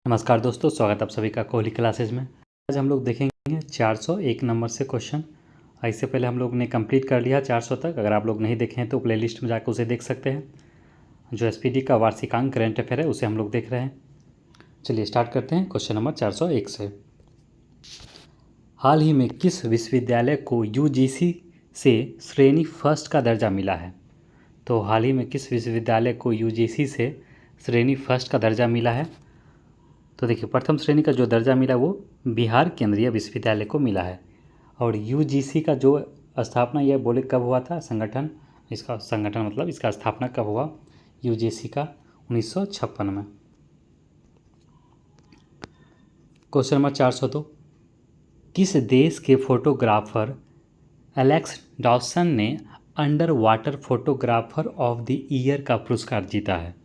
नमस्कार दोस्तों, स्वागत आप सभी का कोहली क्लासेज में। आज हम लोग देखेंगे 401 नंबर से क्वेश्चन। इससे पहले हम लोग ने कंप्लीट कर लिया 400 तक। अगर आप लोग नहीं देखे हैं तो प्लेलिस्ट में जाकर उसे देख सकते हैं। जो एसपीडी का वार्षिकांक करंट अफेयर है उसे हम लोग देख रहे हैं। चलिए स्टार्ट करते हैं क्वेश्चन नंबर 401 से। हाल ही में किस विश्वविद्यालय को यूजीसी से श्रेणी फर्स्ट का दर्जा मिला है? तो हाल ही में किस विश्वविद्यालय को यूजीसी से श्रेणी फर्स्ट का दर्जा मिला है? तो देखिए, प्रथम श्रेणी का जो दर्जा मिला वो बिहार केंद्रीय विश्वविद्यालय को मिला है। और यूजीसी का जो स्थापना यह बोले कब हुआ था, संगठन, इसका संगठन मतलब इसका स्थापना कब हुआ यूजीसी का? 1956 में। क्वेश्चन नंबर 402, किस देश के फोटोग्राफर एलेक्स डॉसन ने under water photographer of the year का पुरस्कार जीता है?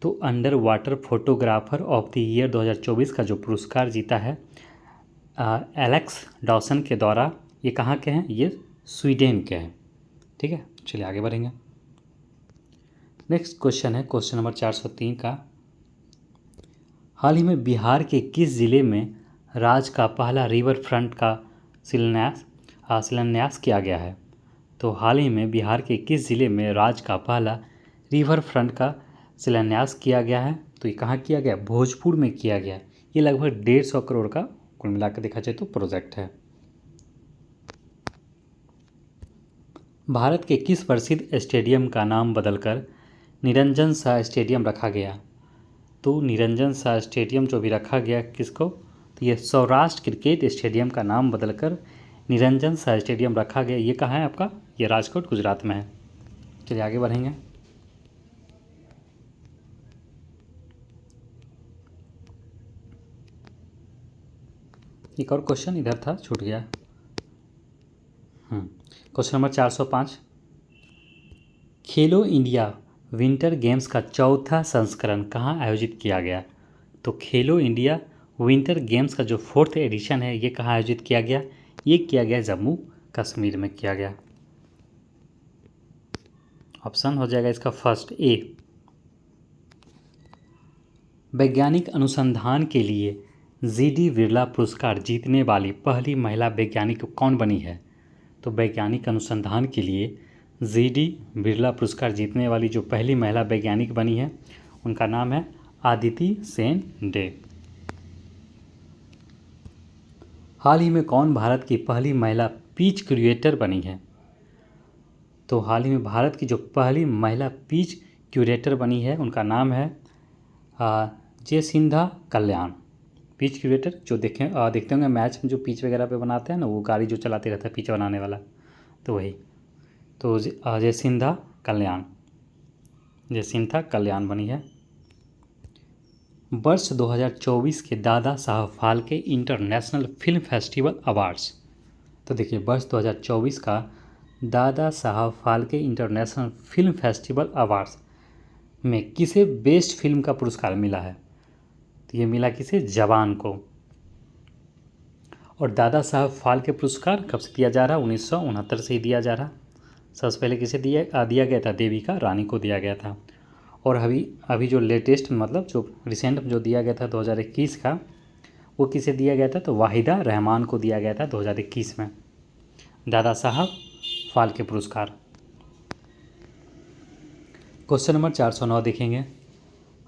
तो under water photographer of the year 2024 का जो पुरस्कार जीता है एलेक्स डॉसन के द्वारा, ये कहाँ के हैं? ये स्वीडन के हैं। ठीक है, चलिए आगे बढ़ेंगे। नेक्स्ट क्वेश्चन है क्वेश्चन नंबर 403 का। हाल ही में बिहार के किस जिले में राज्य का पहला रिवर फ्रंट का शिलान्यास किया गया है? तो हाल ही में बिहार के किस जिले में राज्य का पहला रिवर फ्रंट का शिलान्यास किया गया है? तो ये कहाँ किया गया? भोजपुर में किया गया। ये लगभग 150 करोड़ का कुल मिलाकर देखा जाए तो प्रोजेक्ट है। भारत के किस प्रसिद्ध स्टेडियम का नाम बदलकर निरंजन शाह स्टेडियम रखा गया? तो निरंजन शाह स्टेडियम जो भी रखा गया किसको? तो ये सौराष्ट्र क्रिकेट स्टेडियम का नाम बदलकर निरंजन शाह स्टेडियम रखा गया। ये कहाँ है आपका? ये राजकोट गुजरात में है। चलिए आगे बढ़ेंगे। एक और क्वेश्चन इधर था, छूट गया। क्वेश्चन नंबर 405, खेलो इंडिया विंटर गेम्स का चौथा संस्करण कहाँ आयोजित किया गया? तो खेलो इंडिया विंटर गेम्स का जो 4th एडिशन है ये कहाँ आयोजित किया गया? ये किया गया जम्मू कश्मीर में किया गया। ऑप्शन हो जाएगा इसका फर्स्ट ए। वैज्ञानिक अनुसंधान के लिए जीडी बिरला पुरस्कार जीतने वाली पहली महिला वैज्ञानिक कौन बनी है? तो वैज्ञानिक अनुसंधान के लिए जीडी बिरला पुरस्कार जीतने वाली जो पहली महिला वैज्ञानिक बनी है उनका नाम है आदिति सेन डे। हाल ही में कौन भारत की पहली महिला पीच क्यूरेटर बनी है? तो हाल ही में भारत की जो पहली महिला पीच क्यूरेटर बनी है उनका नाम है जेसिंधा कल्याण। पीच क्यूरेटर जो देखते होंगे मैच में जो पिच वगैरह पे बनाते हैं ना, वो गाड़ी जो चलाते रहता है पिच बनाने वाला, तो वही। तो जेसिंधा कल्याण बनी है। वर्ष 2024 के Dada Saheb Phalke international film festival awards. तो देखिए, वर्ष 2024 का Dada Saheb Phalke international film festival awards में किसे बेस्ट फिल्म का पुरस्कार मिला है? तो ये मिला किसे? जवान को। और दादा साहब फाल्के पुरस्कार कब से दिया जा रहा? 1969 से ही दिया जा रहा। सबसे पहले किसे दिया गया था? देविका रानी को दिया गया था। और अभी जो लेटेस्ट मतलब जो रिसेंट जो दिया गया था 2021 का, वो किसे दिया गया था? तो वाहिदा रहमान को दिया गया था 2021 में दादा साहब फाल्के पुरस्कार। क्वेश्चन नंबर 409 देखेंगे।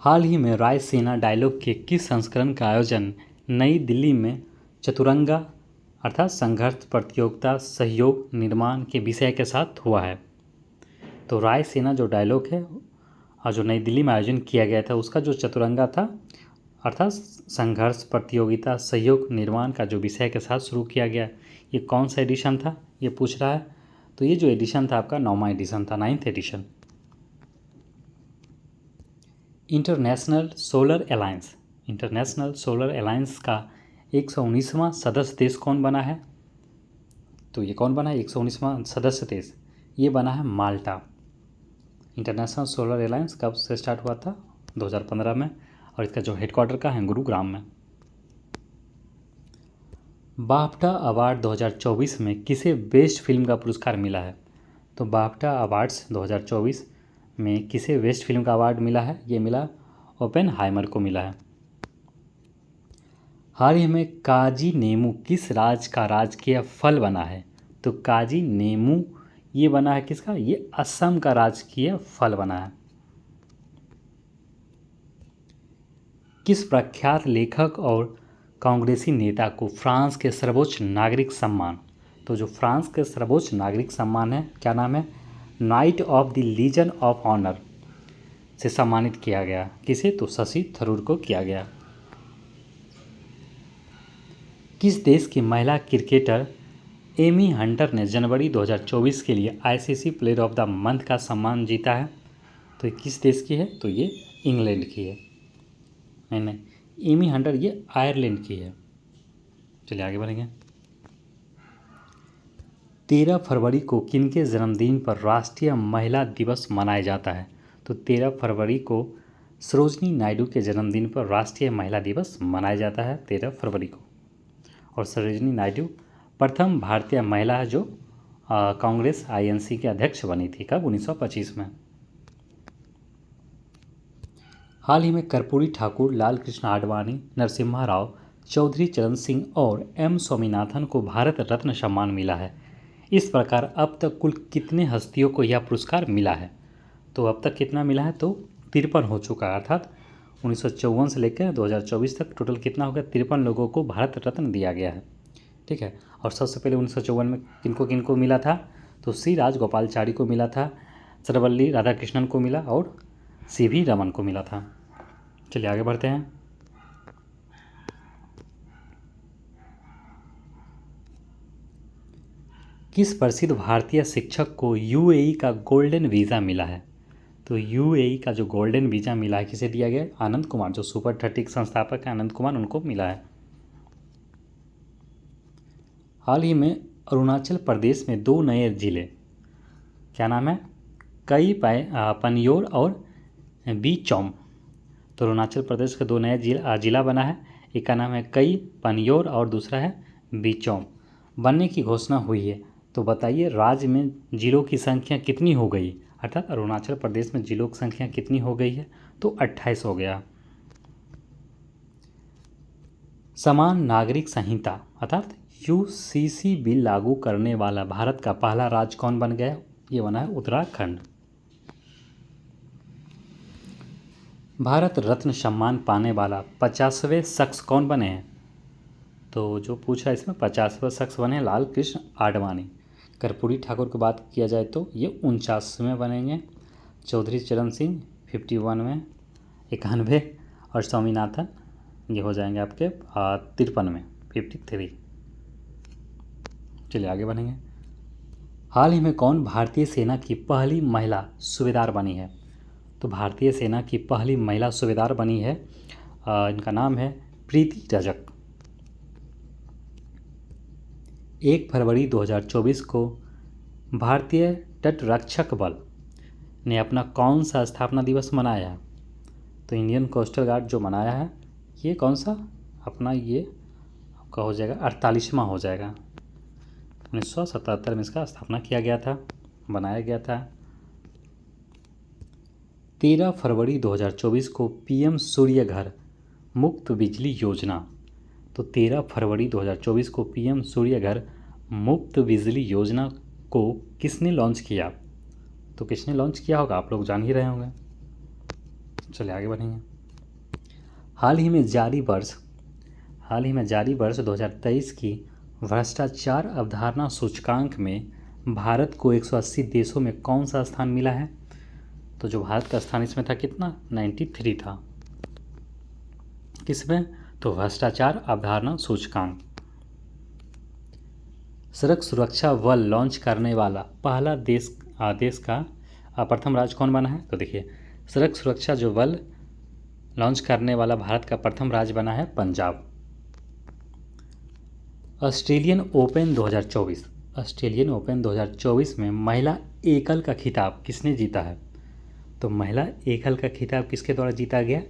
हाल ही में रायसीना डायलॉग के किस संस्करण का आयोजन नई दिल्ली में चतुरंगा अर्थात संघर्ष प्रतियोगिता सहयोग निर्माण के विषय के साथ हुआ है? तो रायसीना जो डायलॉग है और जो नई दिल्ली में आयोजन किया गया था उसका जो चतुरंगा था अर्थात संघर्ष प्रतियोगिता सहयोग निर्माण का जो विषय के साथ शुरू किया गया, ये कौन सा एडिशन था ये पूछ रहा है। तो ये जो एडिशन था आपका 9वां एडिशन था, 9th addition. International solar alliance का 119वां सदस्य देश कौन बना है? तो ये कौन बना है 119वां सदस्य देश? ये बना है माल्टा। इंटरनेशनल सोलर अलायंस कब से स्टार्ट हुआ था? 2015 में। और इसका जो हेडक्वार्टर का है गुरुग्राम में। बाफ्टा अवार्ड 2024 में किसे बेस्ट फिल्म का पुरस्कार मिला है? तो बाफ्टा अवार्ड्स 2024 में किसे बेस्ट फिल्म का अवार्ड मिला है? ये मिला ओपेनहाइमर को मिला है। हाल ही में काजी नेमू किस राज्य का राजकीय फल बना है? तो काजी नेमू ये बना है किसका? ये असम का राजकीय फल बना है। किस प्रख्यात लेखक और कांग्रेसी नेता को फ्रांस के सर्वोच्च नागरिक सम्मान, तो जो फ्रांस के सर्वोच्च नागरिक सम्मान है, क्या नाम है? Knight of the legion of honour से सम्मानित किया गया। किसे? तो शशि थरूर को किया गया। किस देश की महिला क्रिकेटर एमी हंटर ने जनवरी 2024 के लिए ICC player of the month का सम्मान जीता है? तो ये किस देश की है? तो ये इंग्लैंड की है। नहीं, एमी हंटर ये आयरलैंड की है। चलिए आगे बढ़ेंगे। 13 फरवरी को किनके जन्मदिन पर राष्ट्रीय महिला दिवस मनाया जाता है? तो 13 फरवरी को सरोजनी नायडू के जन्मदिन पर राष्ट्रीय महिला दिवस मनाया जाता है 13 फरवरी को। और सरोजनी नायडू प्रथम भारतीय महिला है जो कांग्रेस आईएनसी के अध्यक्ष बनी थी। कब? 1925 में। हाल ही में कर्पूरी ठाकुर, लाल कृष्ण आडवाणी, नरसिम्हा राव, चौधरी चरण सिंह और एम स्वामीनाथन को भारत रत्न सम्मान मिला है। इस प्रकार अब तक कुल कितने हस्तियों को यह पुरस्कार मिला है? तो अब तक कितना मिला है? तो 53 हो चुका है। अर्थात 1954 से लेकर 2024 तक टोटल कितना हो गया? 53 लोगों को भारत रत्न दिया गया है। ठीक है। और सबसे पहले 1954 में किनको किनको मिला था? तो सी राजगोपालचारी को मिला था, सर्वपल्ली राधाकृष्णन को मिला और सीवी रमन को मिला था। चलिए आगे बढ़ते हैं। किस प्रसिद्ध भारतीय शिक्षक को यूएई का गोल्डन वीज़ा मिला है? तो यूएई का जो गोल्डन वीज़ा मिला है किसे दिया गया? आनंद कुमार, जो सुपर 30 के संस्थापक हैं आनंद कुमार, उनको मिला है। हाल ही में अरुणाचल प्रदेश में 2 नए जिले, क्या नाम है? कई पनियोर और बीचौम। तो अरुणाचल प्रदेश का 2 नया जिला बना है। एक का नाम है कई पनियोर और दूसरा है बीचौम। बनने की घोषणा हुई है। तो बताइए राज्य में जिलों की संख्या कितनी हो गई? अर्थात अरुणाचल प्रदेश में जिलों की संख्या कितनी हो गई है? तो 28 हो गया। समान नागरिक संहिता अर्थात यूसीसी बिल लागू करने वाला भारत का पहला राज्य कौन बन गया? ये बना है उत्तराखंड। भारत रत्न सम्मान पाने वाला 50वें शख्स कौन बने हैं? तो जो पूछा इसमें 50वें शख्स बने लाल कृष्ण आडवाणी। कर्पूरी ठाकुर की बात किया जाए तो ये 49वें बनेंगे, चौधरी चरण सिंह 51वें, 91 और स्वामीनाथन ये हो जाएंगे आपके 53वें 53। चलिए आगे बढ़ेंगे। हाल ही में कौन भारतीय सेना की पहली महिला सूबेदार बनी है? तो भारतीय सेना की पहली महिला सूबेदार बनी है, इनका नाम है प्रीति रजक। 1 फरवरी 2024 को भारतीय तटरक्षक बल ने अपना कौन सा स्थापना दिवस मनाया है? तो इंडियन कोस्टल गार्ड जो मनाया है ये कौन सा अपना, ये आपका हो जाएगा 48वां हो जाएगा। 1977 में इसका स्थापना किया गया था, बनाया गया था। 13 फरवरी 2024 को पीएम सूर्य घर मुफ्त बिजली योजना, तो 13 फरवरी 2024 को पीएम सूर्य घर मुफ्त बिजली योजना को किसने लॉन्च किया? तो किसने लॉन्च किया होगा आप लोग जान ही रहे होंगे। चलिए आगे बढ़ेंगे। हाल ही में जारी वर्ष 2023 की भ्रष्टाचार अवधारणा सूचकांक में भारत को 180 देशों में कौन सा स्थान मिला है? तो जो भारत का स्थान इसमें था कितना? 93 था। किसमें? तो भ्रष्टाचार अवधारणा सूचकांक। सड़क सुरक्षा बल लॉन्च करने वाला पहला देश का प्रथम राज्य कौन बना है? तो देखिए सड़क सुरक्षा जो बल लॉन्च करने वाला भारत का प्रथम राज्य बना है पंजाब। ऑस्ट्रेलियन ओपन 2024 में महिला एकल का खिताब किसने जीता है? तो महिला एकल का खिताब किसके द्वारा जीता गया?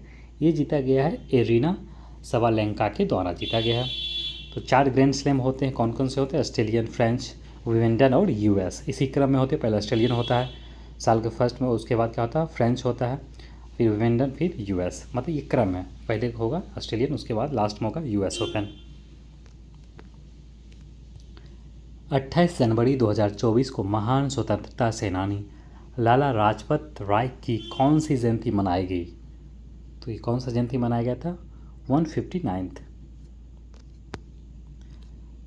ये जीता गया है एरिना सबालेंका के द्वारा जीता गया है। तो 4 ग्रैंड स्लैम होते हैं, कौन कौन से होते हैं? ऑस्ट्रेलियन, फ्रेंच, विंबलडन और यूएस, इसी क्रम में होते हैं। पहले ऑस्ट्रेलियन होता है साल के फर्स्ट में, उसके बाद क्या होता है? फ्रेंच होता है, फिर विंबलडन, फिर यूएस, मतलब ये क्रम है। पहले होगा ऑस्ट्रेलियन, उसके बाद लास्ट में होगा US ओपन। 28 जनवरी 2024 को महान स्वतंत्रता सेनानी लाला लाजपत राय की कौन सी जयंती मनाई गई? तो ये कौन सा जयंती मनाया गया था? 159th।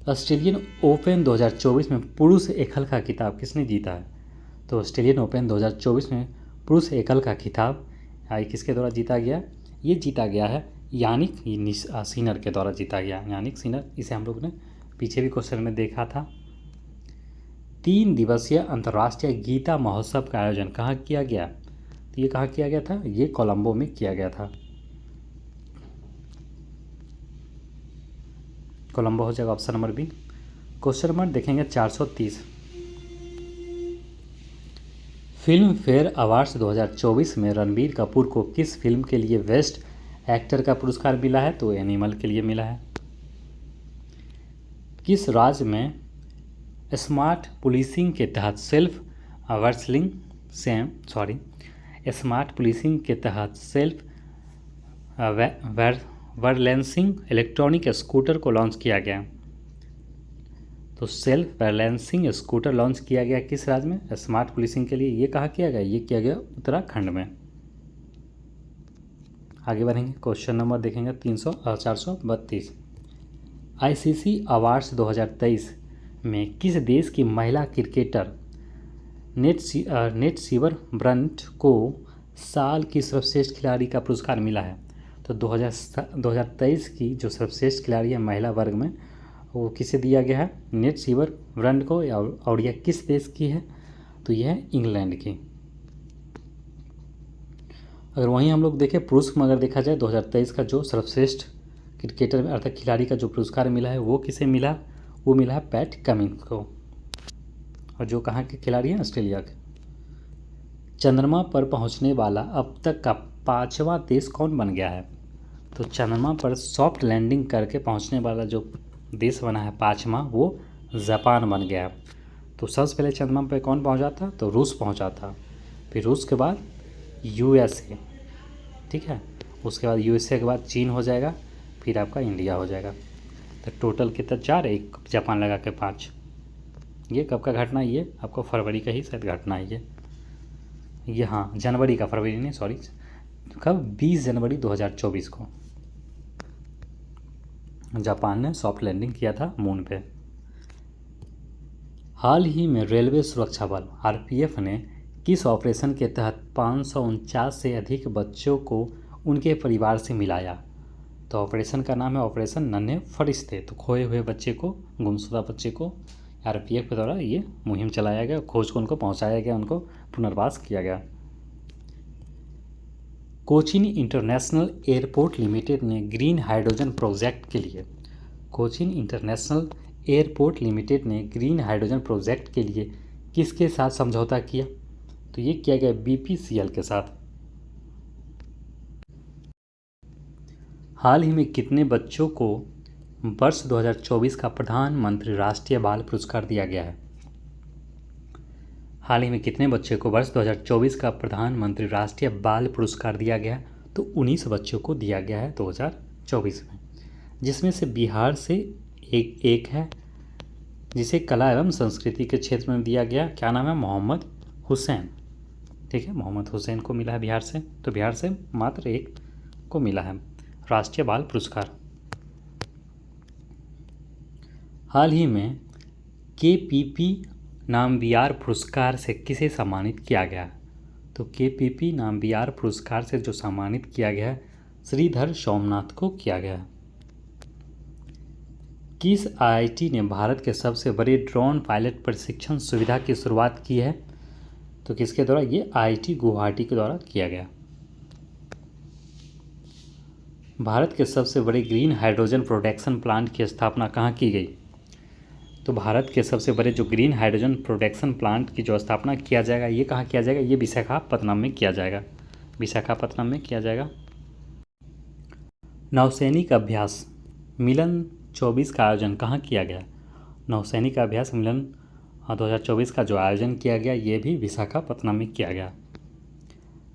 ऑस्ट्रेलियन ओपन 2024 में पुरुष एकल का खिताब किसने जीता है? तो ऑस्ट्रेलियन ओपन 2024 में पुरुष एकल का खिताब किसके द्वारा जीता गया? ये जीता गया है यानिक सिनर के द्वारा जीता गया। यानिक सिनर, इसे हम लोग ने पीछे भी क्वेश्चन में देखा था। 3 दिवसीय अंतर्राष्ट्रीय गीता महोत्सव का आयोजन कहाँ किया गया? तो ये कहाँ किया गया था? ये कोलंबो में किया गया था। कोलंबो हो जाएगा option number B. Question number देखेंगे 430। फिल्म फेयर अवार्ड्स 2024 में रणबीर कपूर को किस फिल्म के लिए बेस्ट एक्टर का पुरस्कार मिला है? तो एनिमल के लिए मिला है। किस राज्य में स्मार्ट पुलिसिंग के तहत सेल्फ बैलेंसिंग इलेक्ट्रॉनिक स्कूटर को लॉन्च किया गया? तो सेल्फ बैलेंसिंग स्कूटर लॉन्च किया गया किस राज्य में? स्मार्ट पुलिसिंग के लिए। ये कहाँ किया गया? ये किया गया उत्तराखंड में। आगे बढ़ेंगे, क्वेश्चन नंबर देखेंगे 432। ICC अवार्ड्स 2023 में किस देश की महिला क्रिकेटर नेट सीवरब्रंट को साल की सर्वश्रेष्ठ खिलाड़ी का पुरस्कार मिला है? तो 2023 की जो सर्वश्रेष्ठ खिलाड़ी है महिला वर्ग में, वो किसे दिया गया है? नेट सीवरब्रंट को। और यह किस देश की है? तो यह है इंग्लैंड की। अगर वहीं हम लोग देखें पुरुष में, अगर देखा जाए 2023 का जो सर्वश्रेष्ठ क्रिकेटर अर्थात खिलाड़ी का जो पुरस्कार मिला है वो किसे मिला? वो मिला है पैट कमिंस को। और जो कहाँ के खिलाड़ी हैं? ऑस्ट्रेलिया के। चंद्रमा पर पहुंचने वाला अब तक का 5वां देश कौन बन गया है? तो चंद्रमा पर सॉफ्ट लैंडिंग करके पहुंचने वाला जो देश बना है 5वां, वो जापान बन गया। तो सबसे पहले चंद्रमा पर कौन पहुंचा था? तो रूस पहुंचा था। फिर रूस के बाद USA, ठीक है। उसके बाद USA के बाद चीन हो जाएगा, फिर आपका इंडिया हो जाएगा। तो टोटल कितना? 4, एक जापान लगा के 5। ये कब का घटना? ये आपको फरवरी का ही शायद घटना है ये हाँ जनवरी का, फरवरी नहीं सॉरी। कब? 20 जनवरी 2024 को जापान ने सॉफ्ट लैंडिंग किया था मून पे। हाल ही में रेलवे सुरक्षा बल RPF ने किस ऑपरेशन के तहत 549 से अधिक बच्चों को उनके परिवार से मिलाया? तो ऑपरेशन का नाम है ऑपरेशन नन्हे फरिश्ते। तो खोए हुए बच्चे को, गुमशुदा बच्चे को RPF के द्वारा ये मुहिम चलाया गया, खोज को उनको पहुंचाया गया, उनको पुनर्वास किया गया। कोचीन इंटरनेशनल एयरपोर्ट लिमिटेड ने ग्रीन हाइड्रोजन प्रोजेक्ट के लिए ग्रीन हाइड्रोजन प्रोजेक्ट के लिए किसके साथ समझौता किया? तो ये किया गया BPCL के साथ। हाल ही में कितने बच्चों को वर्ष 2024 का प्रधानमंत्री राष्ट्रीय बाल पुरस्कार दिया गया है? हाल ही में कितने बच्चों को वर्ष 2024 का प्रधानमंत्री राष्ट्रीय बाल पुरस्कार दिया गया है? तो 19 बच्चों को दिया गया है 2024 में, जिसमें से बिहार से एक है जिसे कला एवं संस्कृति के क्षेत्र में दिया गया। क्या नाम है? मोहम्मद हुसैन, ठीक है। मोहम्मद हुसैन को मिला है बिहार से। तो बिहार से मात्र एक को मिला है राष्ट्रीय बाल पुरस्कार। हाल ही में KPP नामवियार पुरस्कार से किसे सम्मानित किया गया? तो KPP नामवियार पुरस्कार से जो सम्मानित किया गया है श्रीधर सोमनाथ को किया गया। किस IIT ने भारत के सबसे बड़े ड्रोन पायलट प्रशिक्षण सुविधा की शुरुआत की है? तो किसके द्वारा? ये IIT गुवाहाटी के द्वारा किया गया। भारत के सबसे बड़े ग्रीन हाइड्रोजन प्रोडक्शन प्लांट की स्थापना कहाँ की गई? तो भारत के सबसे बड़े जो ग्रीन हाइड्रोजन प्रोडक्शन प्लांट की जो स्थापना किया जाएगा, ये कहाँ किया जाएगा? ये विशाखापत्तनम में किया जाएगा। विशाखापत्तनम में किया जाएगा। नौसैनिक अभ्यास मिलन 24 का आयोजन कहाँ किया गया? नौसैनिक अभ्यास मिलन 2024 का जो आयोजन किया गया, ये भी विशाखापत्तनम में किया गया।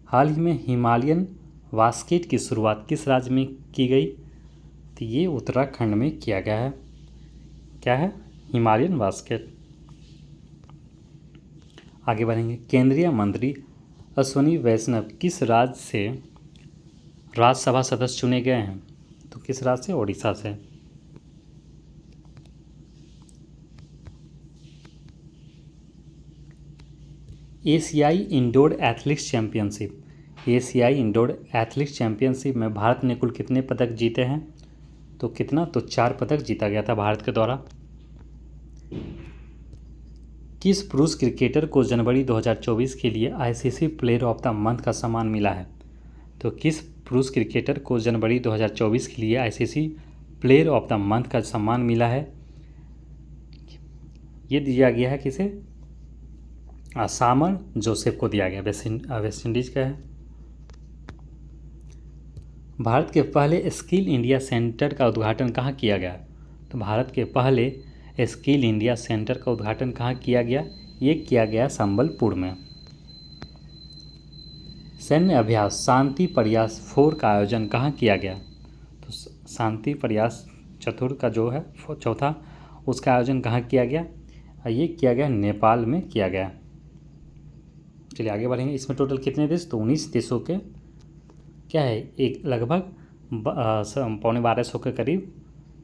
हाल ही में हिमालयन बास्केट की शुरुआत किस राज्य में की गई? तो ये उत्तराखंड में किया गया है। क्या है? Himalayan basket. आगे बढ़ेंगे। केंद्रीय मंत्री अश्विनी वैष्णव किस राज्य से राज्यसभा सदस्य चुने गए हैं? तो किस राज्य से? ओडिशा से। एशियाई इंडोर एथलेटिक्स चैंपियनशिप। एशियाई इंडोर एथलेटिक्स चैंपियनशिप में भारत ने कुल कितने पदक जीते हैं? तो कितना? तो 4 पदक जीता गया था भारत के द्वारा। किस पुरुष क्रिकेटर को जनवरी 2024 के लिए ICC player of the month का सम्मान मिला है? तो किस पुरुष क्रिकेटर को जनवरी 2024 के लिए ICC player of the month का सम्मान मिला है? ये दिया गया है किसे? सामर जोसेफ को दिया गया। वेस्ट इंडीज का है। भारत के पहले स्किल इंडिया सेंटर का उद्घाटन कहाँ किया गया? तो भारत के पहले स्किल इंडिया सेंटर का उद्घाटन कहाँ किया गया? ये किया गया संबलपुर में। सैन्य अभ्यास शांति प्रयास 4 का आयोजन कहाँ किया गया? तो शांति प्रयास चतुर्थ का जो है चौथा, उसका आयोजन कहाँ किया गया? ये किया गया नेपाल में किया गया। चलिए आगे बढ़ेंगे। इसमें टोटल कितने देश? तो 19 देशों के क्या है, एक लगभग 1250 के करीब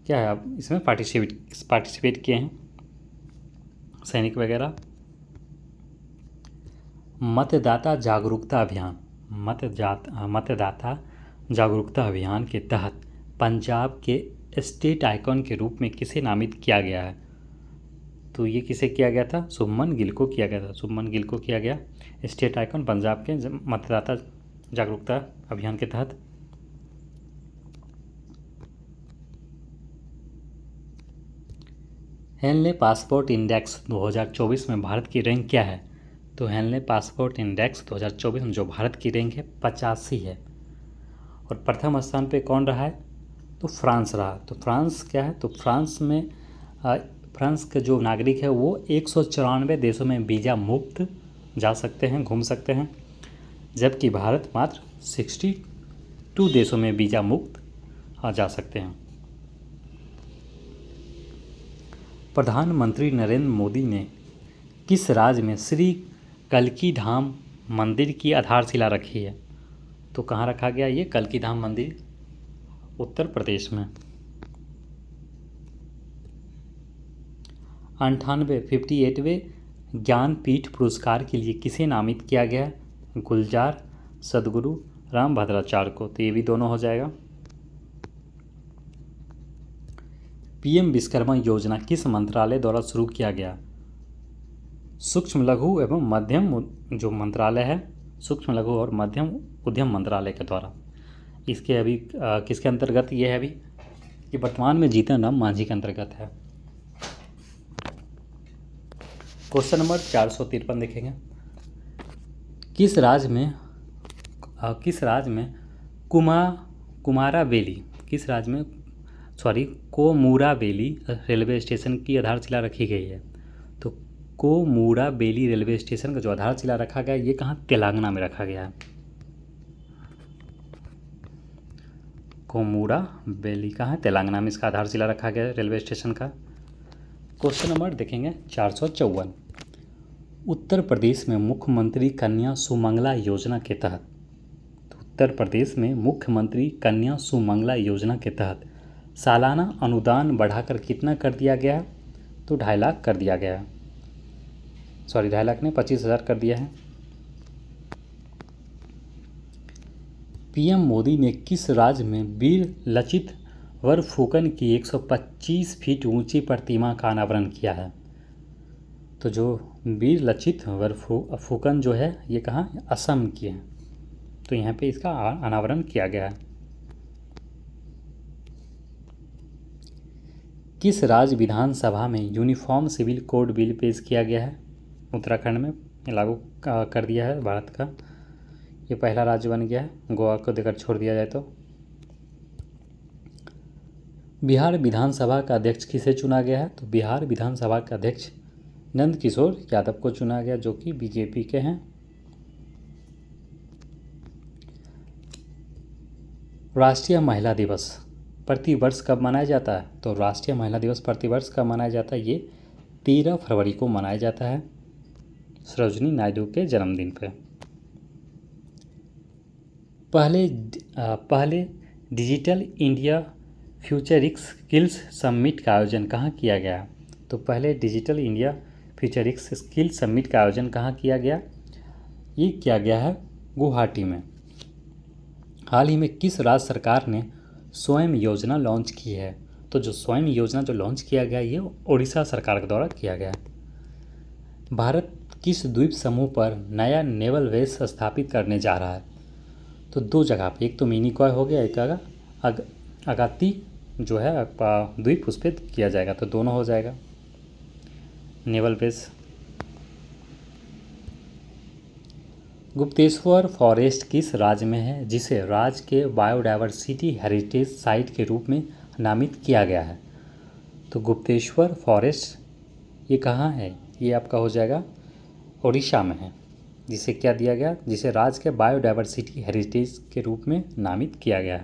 क्या है अब इसमें पार्टिसिपेट किए हैं, सैनिक वगैरह। मतदाता जागरूकता अभियान। मतदाता जागरूकता अभियान के तहत पंजाब के स्टेट आइकॉन के रूप में किसे नामित किया गया है? तो ये किसे किया गया था? शुभमन गिल को किया गया था। शुभमन गिल को किया गया स्टेट आइकॉन पंजाब के मतदाता जागरूकता अभियान के तहत। हेनले पासपोर्ट इंडेक्स 2024 में भारत की रैंक क्या है? तो हेनले पासपोर्ट इंडेक्स 2024 में जो भारत की रैंक है 85 है। और प्रथम स्थान पे कौन रहा है? तो फ्रांस रहा। तो फ्रांस क्या है? तो फ्रांस में फ्रांस के जो नागरिक है वो 194 देशों में वीज़ा मुक्त जा सकते हैं, घूम सकते हैं, जबकि भारत मात्र 62 देशों में वीज़ा मुक्त जा सकते हैं। प्रधानमंत्री नरेंद्र मोदी ने किस राज्य में श्री कल्की धाम मंदिर की आधारशिला रखी है? तो कहाँ रखा गया ये कल्की धाम मंदिर? उत्तर प्रदेश में। 58वें ज्ञानपीठ पुरस्कार के लिए किसे नामित किया गया? गुलजार सदगुरु रामभद्राचार्य को। तो ये भी दोनों हो जाएगा। पीएम विश्वकर्मा योजना किस मंत्रालय द्वारा शुरू किया गया? सूक्ष्म लघु एवं मध्यम जो मंत्रालय है, सूक्ष्म लघु और मध्यम उद्यम मंत्रालय के द्वारा। इसके अभी किसके अंतर्गत ये है? अभी ये वर्तमान में जीतन राम मांझी के अंतर्गत है। क्वेश्चन नंबर 453 देखेंगे। किस राज्य में कोमुराबेली रेलवे स्टेशन की आधारशिला रखी गई है? तो कोमुराबेली रेलवे स्टेशन का जो आधारशिला रखा गया ये कहाँ? तेलंगाना में रखा गया है। कोमुराबेली कहाँ? तेलंगाना में इसका आधारशिला रखा गया है रेलवे स्टेशन का। क्वेश्चन नंबर देखेंगे 454। उत्तर प्रदेश में मुख्यमंत्री कन्या सुमंगला योजना के तहत सालाना अनुदान बढ़ाकर कितना कर दिया गया है? तो 2.5 लाख कर दिया गया है। 2.5 लाख ने 25,000 कर दिया है। पीएम मोदी ने किस राज्य में वीर लचित बरफुकन की 125 फीट ऊंची प्रतिमा का अनावरण किया है? तो जो वीर लचित बरफुकन जो है ये कहाँ? असम की है। तो यहाँ पे इसका अनावरण किया गया है। किस राज्य विधानसभा में यूनिफॉर्म सिविल कोड बिल पेश किया गया है? उत्तराखंड में लागू कर दिया है भारत का। ये पहला राज्य बन गया है, गोवा को देकर छोड़ दिया जाए तो। बिहार विधानसभा का अध्यक्ष किसे चुना गया है? तो बिहार विधानसभा का अध्यक्ष नंद किशोर यादव को चुना गया, जो कि बीजेपी के हैं। राष्ट्रीय महिला दिवस प्रतिवर्ष कब मनाया जाता है? तो राष्ट्रीय महिला दिवस प्रतिवर्ष कब मनाया जाता है? ये 13 फरवरी को मनाया जाता है, सरोजिनी नायडू के जन्मदिन पर। पहले डिजिटल इंडिया फ्यूचरिक्स स्किल्स समिट का आयोजन कहाँ किया गया? तो पहले डिजिटल इंडिया फ्यूचरिक्स स्किल समिट का आयोजन कहाँ किया गया? ये किया गया है गुवाहाटी में। हाल ही में किस राज्य सरकार ने स्वयं योजना लॉन्च की है? तो जो स्वयं योजना जो लॉन्च किया गया ये उड़ीसा सरकार के द्वारा किया गया है। भारत किस द्वीप समूह पर नया नेवल बेस स्थापित करने जा रहा है? तो दो जगह पे, एक तो मिनिकॉय हो गया, एक अगाती जो है द्वीप उस पर किया जाएगा, तो दोनों हो जाएगा नेवल बेस। गुप्तेश्वर फॉरेस्ट किस राज्य में है जिसे राज्य के बायोडायवर्सिटी हेरिटेज साइट के रूप में नामित किया गया है? तो गुप्तेश्वर फॉरेस्ट ये कहाँ है? ये आपका हो जाएगा उड़ीसा में है, जिसे क्या दिया गया, जिसे राज्य के बायोडायवर्सिटी हेरिटेज के रूप में नामित किया गया है।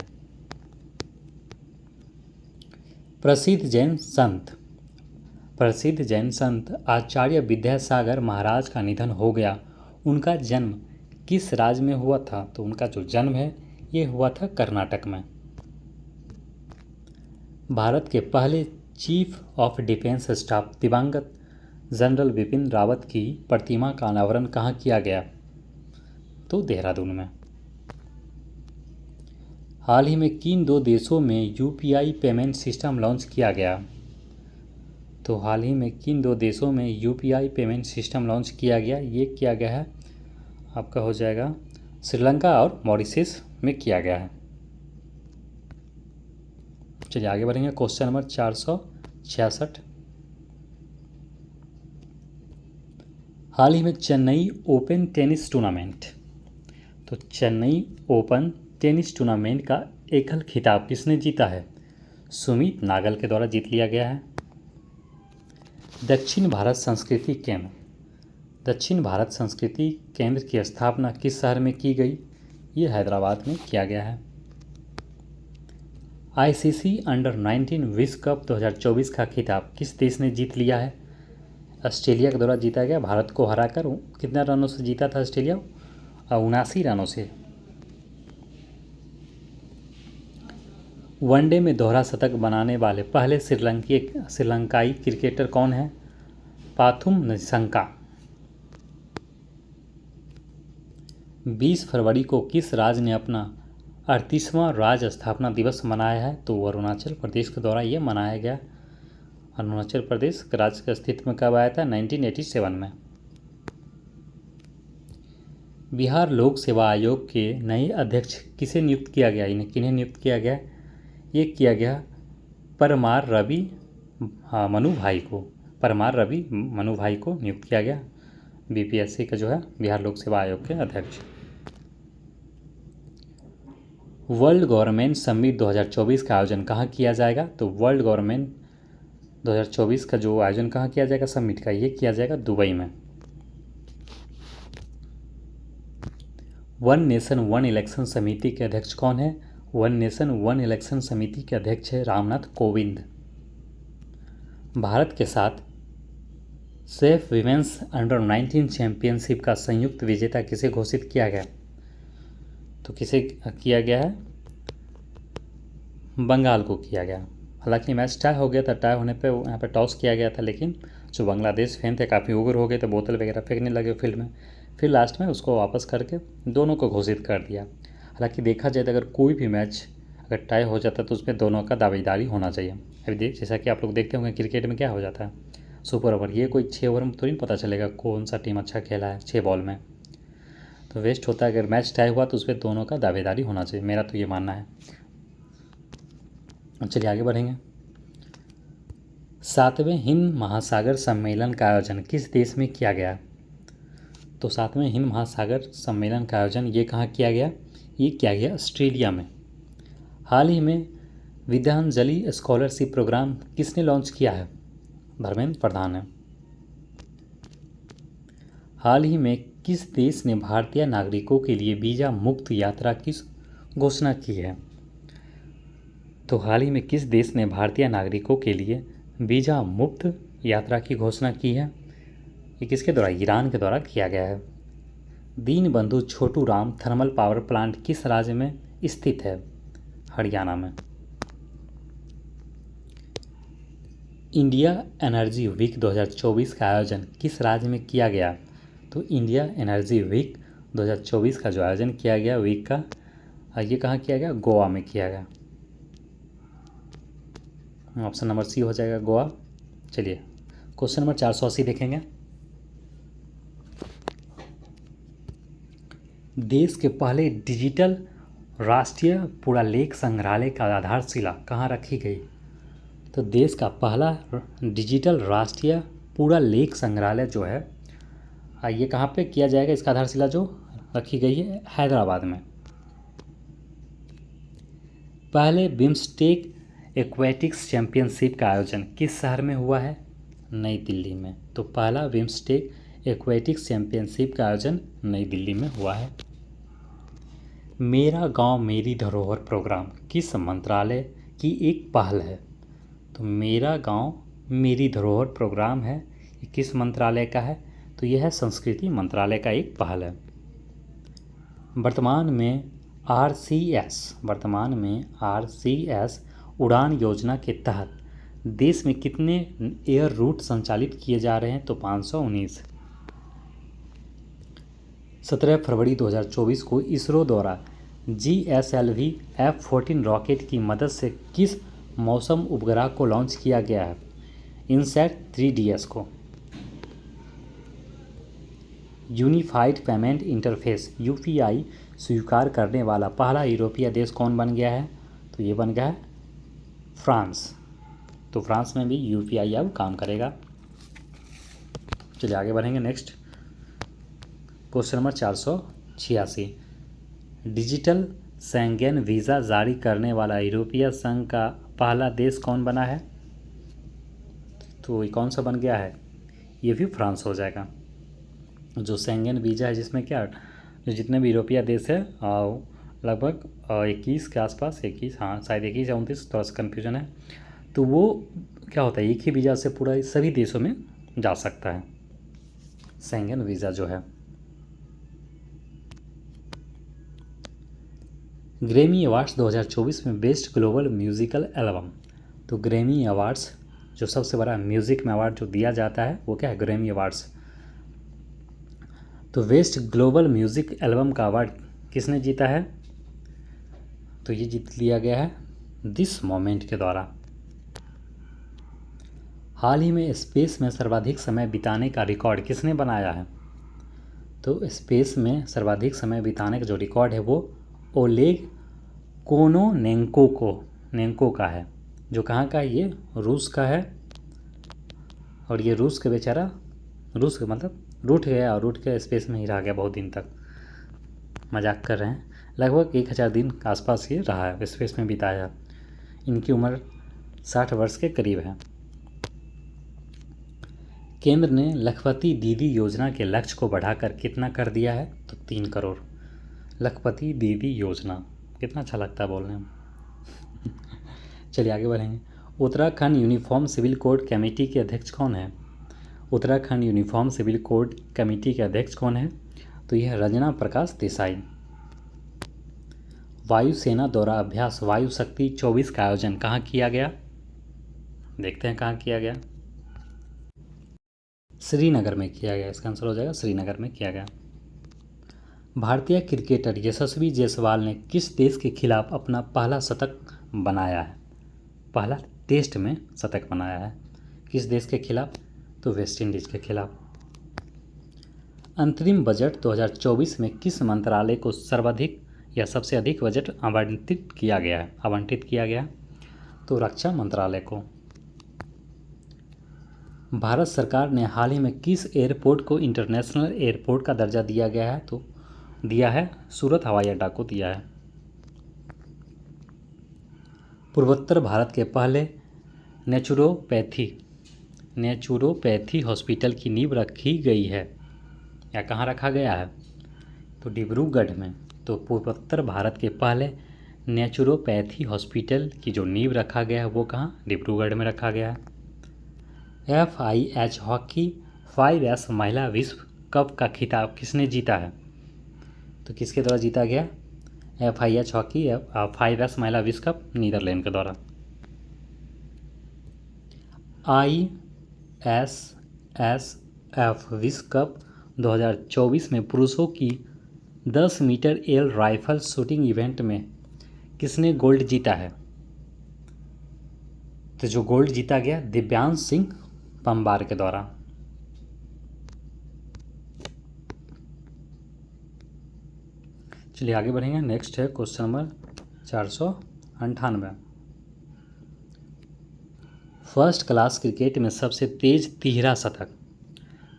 प्रसिद्ध जैन संत आचार्य विद्यासागर महाराज का निधन हो गया। उनका जन्म किस राज्य में हुआ था? तो उनका जो जन्म है ये हुआ था कर्नाटक में। भारत के पहले चीफ ऑफ डिफेंस स्टाफ दिवंगत जनरल बिपिन रावत की प्रतिमा का अनावरण कहाँ किया गया? तो देहरादून में। हाल ही में किन दो देशों में यूपीआई पेमेंट सिस्टम लॉन्च किया गया? तो हाल ही में किन दो देशों में यूपीआई पेमेंट सिस्टम लॉन्च किया गया? ये किया गया है आपका हो जाएगा श्रीलंका और मॉरिशस में किया गया है। चलिए आगे बढ़ेंगे। Question number 466। हाल ही में चेन्नई ओपन टेनिस टूर्नामेंट, तो चेन्नई ओपन टेनिस टूर्नामेंट का एकल खिताब किसने जीता है? सुमित नागल के द्वारा जीत लिया गया है। दक्षिण भारत संस्कृति केंद्र की स्थापना किस शहर में की गई? ये हैदराबाद में किया गया है। आईसीसी अंडर 19 विश्व कप 2024 का खिताब किस देश ने जीत लिया है? ऑस्ट्रेलिया के द्वारा जीता गया, भारत को हराकर। कितना रनों से जीता था ऑस्ट्रेलिया? 79 रनों से। वनडे में दोहरा शतक बनाने वाले पहले श्रीलंकाई क्रिकेटर कौन है? पाथुम निशंका। 20 फरवरी को किस राज्य ने अपना 38वां राज्य स्थापना दिवस मनाया है? तो अरुणाचल प्रदेश के द्वारा ये मनाया गया। अरुणाचल प्रदेश राज्य के अस्तित्व में कब आया था? 1987 में। बिहार लोक सेवा आयोग के नए अध्यक्ष किसे नियुक्त किया गया? इन्हें किन्हें नियुक्त किया गया? ये किया गया परमार रवि मनु भाई को नियुक्त किया गया बीपीएससी का जो है बिहार लोक सेवा आयोग के अध्यक्ष। वर्ल्ड गवर्नमेंट समिट 2024 का आयोजन कहाँ किया जाएगा? तो वर्ल्ड गवर्नमेंट 2024 का जो आयोजन कहाँ किया जाएगा समिट का? ये किया जाएगा दुबई में। वन नेशन वन इलेक्शन समिति के अध्यक्ष कौन है? वन नेशन वन इलेक्शन समिति के अध्यक्ष है रामनाथ कोविंद। भारत के साथ सेफ विमेंस अंडर 19 चैंपियनशिप का संयुक्त विजेता किसे घोषित किया गया? तो किसे किया गया है? बंगाल को किया गया। हालांकि मैच टाई हो गया था, टाई होने पे यहाँ पे टॉस किया गया था, लेकिन जो बांग्लादेश फैन थे काफ़ी उग्र हो गए थे, बोतल वगैरह फेंकने लगे फील्ड में। फिर लास्ट में उसको वापस करके दोनों को घोषित कर दिया। हालांकि देखा जाए तो अगर कोई भी मैच अगर टाई हो जाता तो उसमें दोनों का दावेदारी होना चाहिए। अभी जैसा कि आप लोग देखते होंगे क्रिकेट में क्या हो जाता है, सुपर ओवर, ये कोई 6 ओवर में थोड़ी पता चलेगा कौन सा टीम अच्छा खेला है 6 बॉल में, तो वेस्ट होता है। अगर मैच टाई हुआ तो उस पर दोनों का दावेदारी होना चाहिए, मेरा तो ये मानना है। चलिए आगे बढ़ेंगे। 7वें हिंद महासागर सम्मेलन का आयोजन किस देश में किया गया? तो 7वें हिंद महासागर सम्मेलन का आयोजन ये कहाँ किया गया? ये किया गया ऑस्ट्रेलिया में। हाल ही में विद्यांजलि स्कॉलरशिप प्रोग्राम किसने लॉन्च किया है? धर्मेंद्र प्रधान ने। हाल ही में किस देश ने भारतीय नागरिकों के लिए वीज़ा मुक्त यात्रा की घोषणा की है? तो हाल ही में किस देश ने भारतीय नागरिकों के लिए वीज़ा मुक्त यात्रा की घोषणा की है? ये किसके द्वारा? ईरान के द्वारा किया गया है। Deenbandhu Chhotu Ram thermal power plant किस राज्य में स्थित है? हरियाणा में। इंडिया एनर्जी वीक 2024 का आयोजन किस राज्य में किया गया? तो इंडिया एनर्जी वीक 2024 का जो आयोजन किया गया वीक का, ये कहाँ किया गया? गोवा में किया गया। ऑप्शन नंबर सी हो जाएगा, गोवा। चलिए क्वेश्चन नंबर 480 देखेंगे। देश के पहले डिजिटल राष्ट्रीय पुरालेख संग्रहालय का आधारशिला कहाँ रखी गई? तो देश का पहला डिजिटल राष्ट्रीय पुरालेख संग्रहालय जो है ये कहाँ पे किया जाएगा? इसका आधारशिला जो रखी गई है हैदराबाद में। पहले बिम्स्टेक एक्वेटिक्स चैंपियनशिप का आयोजन किस शहर में हुआ है? नई दिल्ली में। तो पहला बिम्स्टेक एक्वेटिक्स चैंपियनशिप का आयोजन नई दिल्ली में हुआ है। मेरा गांव मेरी धरोहर प्रोग्राम किस मंत्रालय की एक पहल है? तो मेरा गांव मेरी धरोहर प्रोग्राम है, ये किस मंत्रालय का है? तो यह है संस्कृति मंत्रालय का एक पहल है। वर्तमान में आरसीएस उड़ान योजना के तहत देश में कितने एयर रूट संचालित किए जा रहे हैं? तो 519। 17 फरवरी 2024 को इसरो द्वारा GSLV F-14 रॉकेट की मदद से किस मौसम उपग्रह को लॉन्च किया गया है? इनसैट 3DS को। यूनिफाइड पेमेंट इंटरफेस UPI स्वीकार करने वाला पहला यूरोपीय देश कौन बन गया है? तो ये बन गया है फ्रांस। तो फ्रांस में भी UPI अब काम करेगा। चलिए आगे बढ़ेंगे। Next question number 486। Digital Schengen visa जारी करने वाला यूरोपीय संघ का पहला देश कौन बना है? तो ये कौन सा बन गया है? ये भी फ्रांस हो जाएगा। जो शेंगेन वीज़ा है जिसमें क्या जो जितने भी यूरोपीय देश है लगभग 21 के आसपास, 21, हाँ शायद 21 या 29, थोड़ा सा कन्फ्यूजन है। तो वो क्या होता है, एक ही वीज़ा से पूरा सभी देशों में जा सकता है शेंगेन वीज़ा जो है। ग्रैमी अवार्ड्स 2024 में बेस्ट ग्लोबल म्यूज़िकल एल्बम। तो ग्रैमी अवार्ड्स जो सबसे बड़ा म्यूज़िक में अवार्ड जो दिया जाता है वो क्या है? Grammy awards. तो बेस्ट ग्लोबल म्यूज़िक एल्बम का अवार्ड किसने जीता है? तो ये जीत लिया गया है दिस मोमेंट के द्वारा। हाल ही में स्पेस में सर्वाधिक समय बिताने का रिकॉर्ड किसने बनाया है? तो स्पेस में सर्वाधिक समय बिताने का जो रिकॉर्ड है वो ओलेग कोनोनेंको का है। जो कहाँ का है? ये रूस का है। और ये रूस के बेचारा रूस के मतलब रूठ गया और रूठ के स्पेस में ही रह गया बहुत दिन तक। मजाक कर रहे हैं। लगभग 1000 दिन के आसपास ये रहा है, स्पेस में बिताया। इनकी उम्र 60 वर्ष के करीब है। केंद्र ने लखपति दीदी योजना के लक्ष्य को बढ़ाकर कितना कर दिया है? तो 3 करोड़। लखपति दीदी योजना कितना अच्छा लगता है बोलने में। चलिए आगे बढ़ेंगे। Uttarakhand uniform civil code committee के अध्यक्ष कौन है? Uttarakhand uniform civil code committee के अध्यक्ष कौन है? तो यह रंजना प्रकाश देसाई। वायुसेना द्वारा अभ्यास वायु शक्ति 24 का आयोजन कहाँ किया गया? देखते हैं कहाँ किया गया। श्रीनगर में किया गया। इसका आंसर हो जाएगा श्रीनगर में किया गया। भारतीय क्रिकेटर यशस्वी जायसवाल ने किस देश के खिलाफ अपना पहला शतक बनाया है? पहला टेस्ट में शतक बनाया है। किस देश के खिलाफ? तो वेस्ट इंडीज़ के खिलाफ। अंतरिम बजट 2024 में किस मंत्रालय को सर्वाधिक या सबसे अधिक बजट आवंटित किया गया? तो रक्षा मंत्रालय को। भारत सरकार ने हाल ही में किस एयरपोर्ट को इंटरनेशनल एयरपोर्ट का दर्जा दिया गया है? तो दिया है सूरत हवाई अड्डा को दिया है। पूर्वोत्तर भारत के पहले नेचुरोपैथी हॉस्पिटल की नींव रखी गई है या कहाँ रखा गया है? तो डिब्रूगढ़ में। तो पूर्वोत्तर भारत के पहले नेचुरोपैथी हॉस्पिटल की जो नींव रखा गया है वो कहाँ, डिब्रूगढ़ में रखा गया है। FIH हॉकी 5S महिला विश्व कप का खिताब किसने जीता है, तो किसके द्वारा जीता गया, FIH हॉकी 5S महिला विश्व कप नीदरलैंड के द्वारा। ISSF विश्व कप 2024 में पुरुषों की 10 metre air rifle shooting event में किसने गोल्ड जीता है, तो जो गोल्ड जीता गया दिव्यांश सिंह पंबार के द्वारा। चलिए आगे बढ़ेंगे। नेक्स्ट है question number 498। First class cricket में सबसे तेज तिहरा शतक,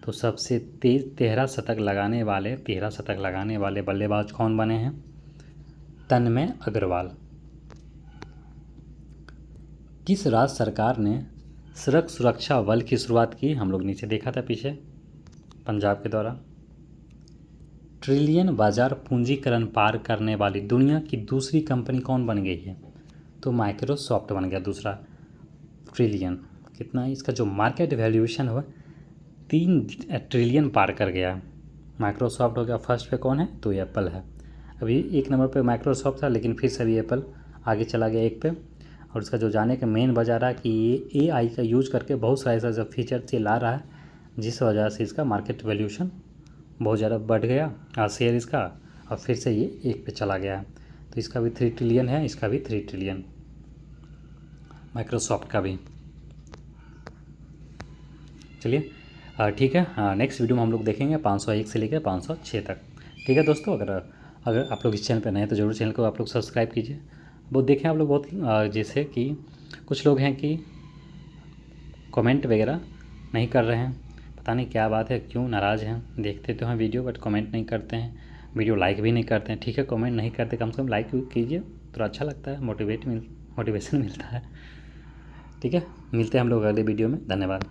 तो सबसे तेज तिहरा शतक लगाने वाले बल्लेबाज कौन बने हैं, तन्मय अग्रवाल। किस राज्य सरकार ने सड़क सुरक्षा बल की शुरुआत की, हम लोग नीचे देखा था पीछे, पंजाब के द्वारा। ट्रिलियन बाजार पूंजीकरण पार करने वाली दुनिया की दूसरी कंपनी कौन बन गई है, तो माइक्रोसॉफ्ट बन गया दूसरा। ट्रिलियन कितना है, इसका जो मार्केट वैल्यूएशन हुआ 3 ट्रिलियन पार कर गया। माइक्रोसॉफ्ट हो गया फर्स्ट पे, कौन है, तो ये एप्पल है। अभी 1 नंबर पे माइक्रोसॉफ्ट था, लेकिन फिर से अभी एप्पल आगे चला गया 1 पे। और इसका जो जाने का मेन वजह रहा कि ये AI का यूज़ करके बहुत सारे ऐसा फीचर्स ये ला रहा है, जिस वजह से इसका मार्केट वैल्यूएशन बहुत ज़्यादा बढ़ गया शेयर इसका, और फिर से ये 1 पे चला गया है। तो इसका भी 3 ट्रिलियन है, इसका भी 3 ट्रिलियन माइक्रोसॉफ्ट का भी। चलिए ठीक है, नेक्स्ट वीडियो में हम लोग देखेंगे 501 से लेकर 506 तक। ठीक है दोस्तों, अगर आप लोग इस चैनल पर नए हैं तो ज़रूर चैनल को आप लोग सब्सक्राइब कीजिए। बहुत देखें आप लोग बहुत जैसे कि कुछ लोग हैं कि कमेंट वगैरह नहीं कर रहे हैं, पता नहीं क्या बात है, क्यों नाराज़ हैं। देखते तो हैं वीडियो बट कमेंट नहीं करते हैं, वीडियो लाइक भी नहीं करते हैं। ठीक है, कमेंट नहीं करते, कम से कम लाइक कीजिए, थोड़ा अच्छा लगता है, मोटिवेशन मिलता है। ठीक है, मिलते हैं हम लोग अगले वीडियो में। धन्यवाद।